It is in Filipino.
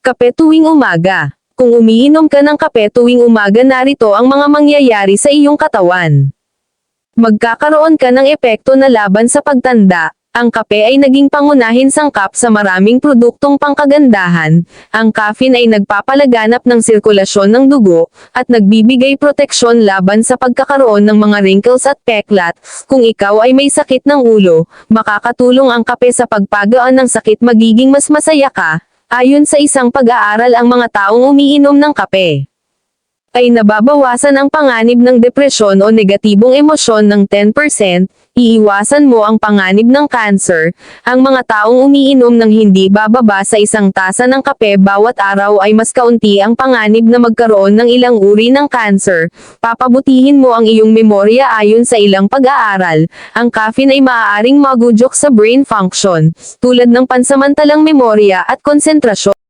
Kape tuwing umaga. Kung umiinom ka ng kape tuwing umaga, narito ang mga mangyayari sa iyong katawan. Magkakaroon ka ng epekto na laban sa pagtanda. Ang kape ay naging pangunahing sangkap sa maraming produktong pangkagandahan. Ang caffeine ay nagpapalaganap ng sirkulasyon ng dugo, at nagbibigay proteksyon laban sa pagkakaroon ng mga wrinkles at peklat. Kung ikaw ay may sakit ng ulo, makakatulong ang kape sa pagpagaan ng sakit. Magiging mas masaya ka. Ayon sa isang pag-aaral, ang mga taong umiinom ng kape ay nababawasan ang panganib ng depresyon o negatibong emosyon ng 10%, iiwasan mo ang panganib ng cancer. Ang mga taong umiinom ng hindi bababa sa isang tasa ng kape bawat araw ay mas kaunti ang panganib na magkaroon ng ilang uri ng cancer. Papabutihin mo ang iyong memorya. Ayon sa ilang pag-aaral, ang caffeine ay maaaring magudyok sa brain function, tulad ng pansamantalang memorya at konsentrasyon.